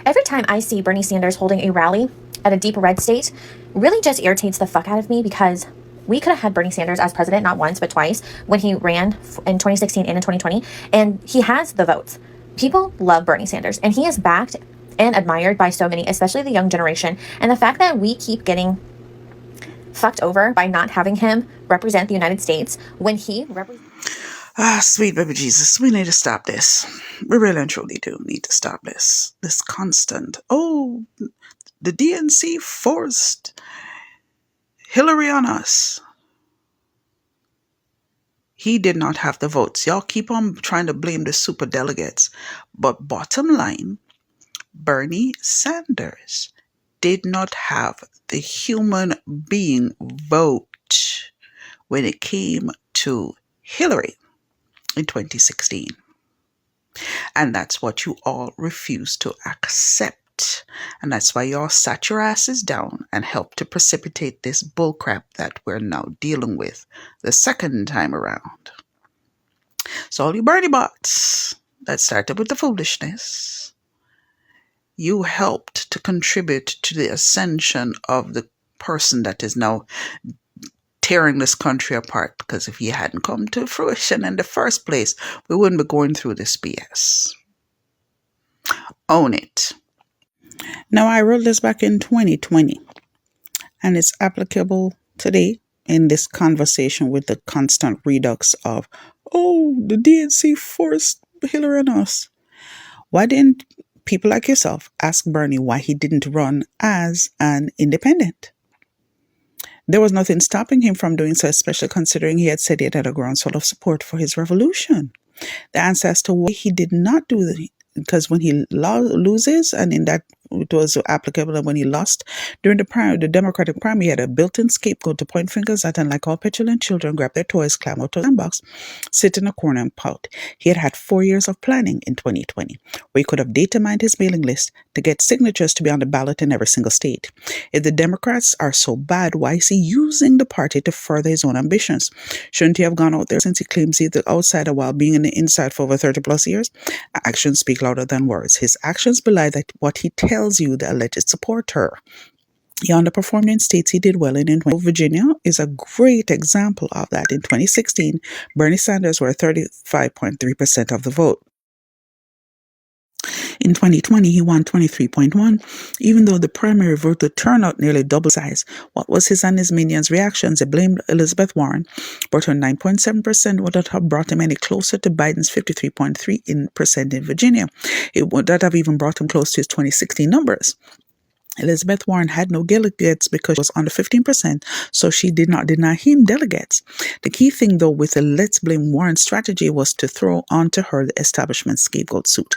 Every time I see Bernie Sanders holding a rally at a deep red state, really just irritates the fuck out of me, because we could have had Bernie Sanders as president not once but twice when he ran in 2016 and in 2020, and he has the votes. People love Bernie Sanders, and he is backed and admired by so many, especially the young generation. And the fact that we keep getting fucked over by not having him represent the United States when he represents... Sweet baby Jesus, we need to stop this. We really and truly do need to stop this. This constant, the DNC forced Hillary on us. He did not have the votes. Y'all keep on trying to blame the super delegates. But bottom line, Bernie Sanders did not have the human being vote when it came to Hillary in 2016. And that's what you all refuse to accept. And that's why y'all sat your asses down and helped to precipitate this bullcrap that we're now dealing with the second time around. So all you Bernie bots that started with the foolishness, you helped to contribute to the ascension of the person that is now tearing this country apart, because if he hadn't come to fruition in the first place, we wouldn't be going through this BS. Own it. Now, I wrote this back in 2020, and it's applicable today in this conversation with the constant redux of, the DNC forced Hillary on us. Why didn't people like yourself ask Bernie why he didn't run as an independent? There was nothing stopping him from doing so, especially considering he had said he had a groundswell of support for his revolution. The answer as to why he did not do that, because when he loses, and in that it was applicable when he lost during the Democratic primary, he had a built-in scapegoat to point fingers at, and like all petulant children, grab their toys, climb out of the sandbox, sit in a corner and pout. He had had 4 years of planning in 2020, where he could have data mined his mailing list to get signatures to be on the ballot in every single state. If the Democrats are so bad, why is he using the party to further his own ambitions? Shouldn't he have gone out there, since he claims he's the outsider while being in the inside for over 30 plus years? Actions speak louder than words. His actions belie that what he tells you, the alleged supporter. He underperformed in states he did well in. Virginia is a great example of that. In 2016, Bernie Sanders were 35.3% of the vote. In 2020, he won 23.1%, even though the primary vote turnout nearly double size. What was his and his minions' reactions? They blamed Elizabeth Warren, but her 9.7% would not have brought him any closer to Biden's 53.3% in Virginia. It would not have even brought him close to his 2016 numbers. Elizabeth Warren had no delegates because she was under 15%, so she did not deny him delegates. The key thing, though, with the Let's Blame Warren strategy was to throw onto her the establishment scapegoat suit.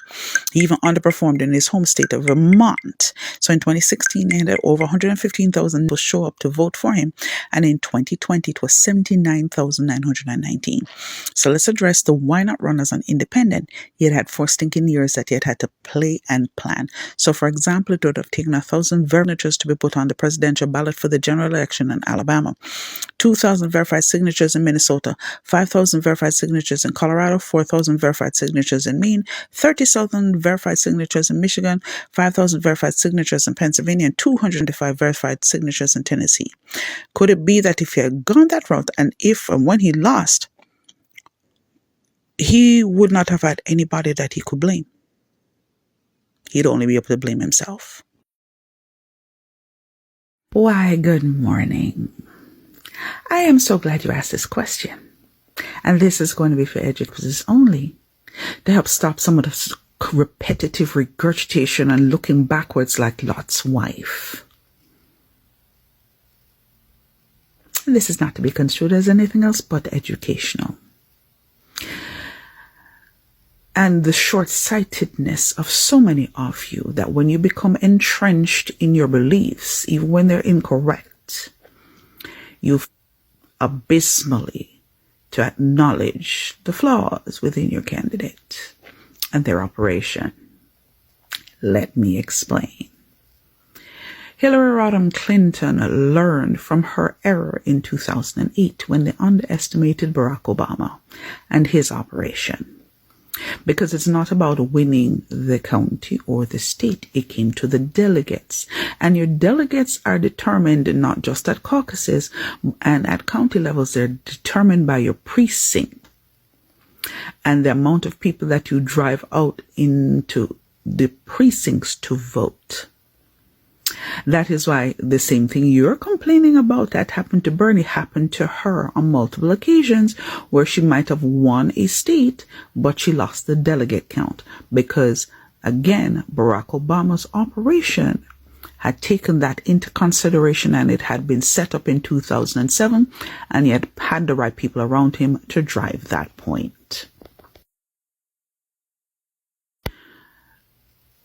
He even underperformed in his home state of Vermont. So in 2016, he had over 115,000 people show up to vote for him, and in 2020, it was 79,919. So let's address the why not run as an independent. He had had 4 stinking years that he had to play and plan. So, for example, it would have taken 1,000 signatures to be put on the presidential ballot for the general election in Alabama, 2,000 verified signatures in Minnesota, 5,000 verified signatures in Colorado, 4,000 verified signatures in Maine, 30,000 verified signatures in Michigan, 5,000 verified signatures in Pennsylvania, and 205 verified signatures in Tennessee. Could it be that if he had gone that route, and if and when he lost, he would not have had anybody that he could blame? He'd only be able to blame himself. Why, good morning. I am so glad you asked this question. And this is going to be for educators only, to help stop some of the repetitive regurgitation and looking backwards like Lot's wife. And this is not to be construed as anything else but educational. And the short-sightedness of so many of you, that when you become entrenched in your beliefs, even when they're incorrect, you've abysmally to acknowledge the flaws within your candidate and their operation. Let me explain. Hillary Rodham Clinton learned from her error in 2008 when they underestimated Barack Obama and his operation. because it's not about winning the county or the state. It came to the delegates. And your delegates are determined not just at caucuses and at county levels. They're determined by your precinct and the amount of people that you drive out into the precincts to vote. That is why the same thing you're complaining about that happened to Bernie happened to her on multiple occasions, where she might have won a state, but she lost the delegate count because, again, Barack Obama's operation had taken that into consideration, and it had been set up in 2007, and he had the right people around him to drive that point.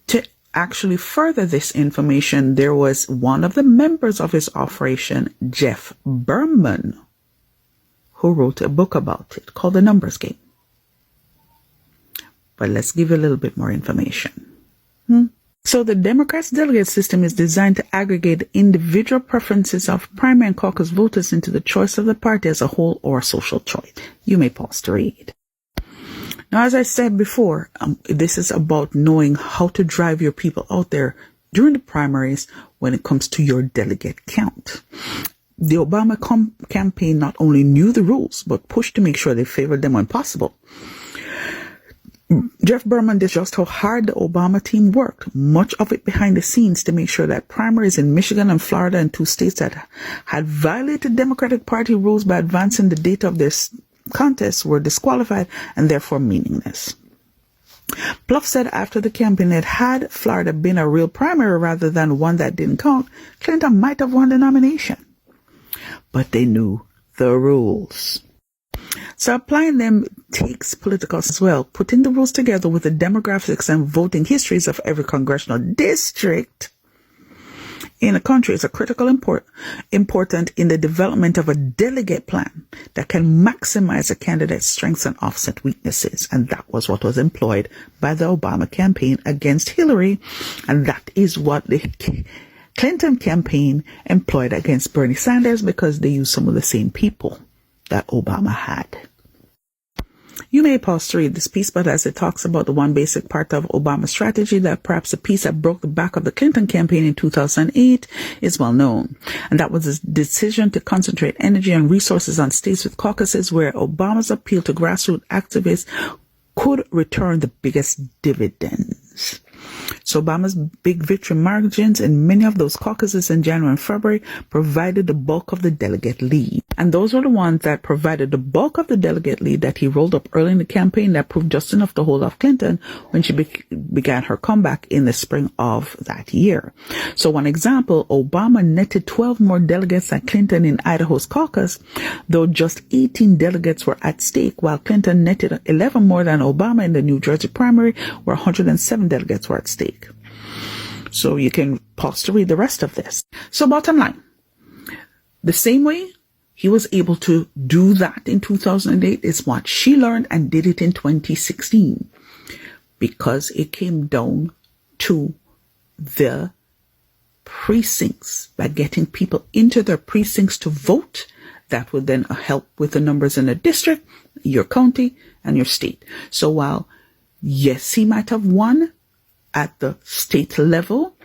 To actually further this information, there was one of the members of his operation, Jeff Berman, who wrote a book about it called The Numbers Game. But let's give you a little bit more information. So the Democrats' delegate system is designed to aggregate individual preferences of primary and caucus voters into the choice of the party as a whole or social choice. You may pause to read. Now, as I said before, this is about knowing how to drive your people out there during the primaries when it comes to your delegate count. The Obama campaign not only knew the rules, but pushed to make sure they favored them when possible. Jeff Berman did just how hard the Obama team worked, much of it behind the scenes, to make sure that primaries in Michigan and Florida, and two states that had violated Democratic Party rules by advancing the date of their contests, were disqualified and therefore meaningless. Pluff said after the campaign that had Florida been a real primary rather than one that didn't count, Clinton might have won the nomination. But they knew the rules. So applying them takes political as well. Putting the rules together with the demographics and voting histories of every congressional district in a country is a critical important in the development of a delegate plan that can maximize a candidate's strengths and offset weaknesses. And that was what was employed by the Obama campaign against Hillary. And that is what the Clinton campaign employed against Bernie Sanders, because they used some of the same people that Obama had. You may pause to read this piece, but as it talks about the one basic part of Obama's strategy, that perhaps the piece that broke the back of the Clinton campaign in 2008 is well known. And that was his decision to concentrate energy and resources on states with caucuses where Obama's appeal to grassroots activists could return the biggest dividends. So Obama's big victory margins in many of those caucuses in January and February provided the bulk of the delegate lead. And those were the ones that provided the bulk of the delegate lead that he rolled up early in the campaign that proved just enough to hold off Clinton when she began her comeback in the spring of that year. So one example, Obama netted 12 more delegates than Clinton in Idaho's caucus, though just 18 delegates were at stake, while Clinton netted 11 more than Obama in the New Jersey primary, where 107 delegates were at stake. So you can pause to read the rest of this. So bottom line, the same way he was able to do that in 2008 is what she learned and did it in 2016, because it came down to the precincts, by getting people into their precincts to vote. That would then help with the numbers in the district, your county, and your state. So while, yes, he might have won at the state level,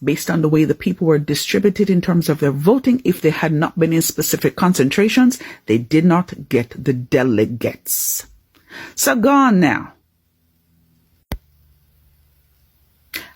based on the way the people were distributed in terms of their voting, if they had not been in specific concentrations, they did not get the delegates. So go on now.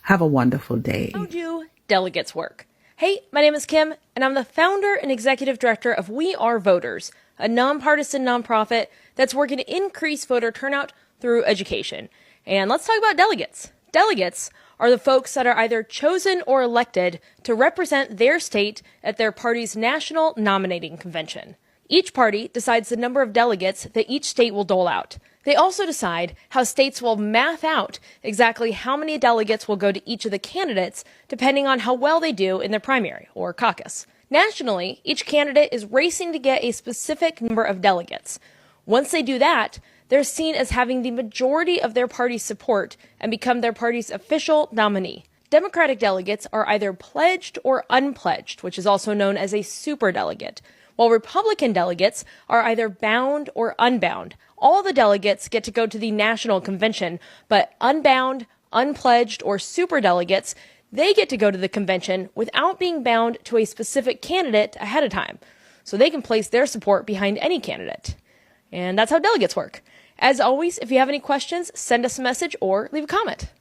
Have a wonderful day. How do delegates work? Hey, my name is Kim, and I'm the founder and executive director of We Are Voters, a nonpartisan nonprofit that's working to increase voter turnout through education. And let's talk about delegates. Delegates are the folks that are either chosen or elected to represent their state at their party's national nominating convention. Each party decides the number of delegates that each state will dole out. They also decide how states will math out exactly how many delegates will go to each of the candidates, depending on how well they do in their primary or caucus. Nationally, each candidate is racing to get a specific number of delegates. Once they do that, they're seen as having the majority of their party's support and become their party's official nominee. Democratic delegates are either pledged or unpledged, which is also known as a superdelegate, while Republican delegates are either bound or unbound. All the delegates get to go to the national convention, but unbound, unpledged, or superdelegates, they get to go to the convention without being bound to a specific candidate ahead of time. So they can place their support behind any candidate. And that's how delegates work. As always, if you have any questions, send us a message or leave a comment.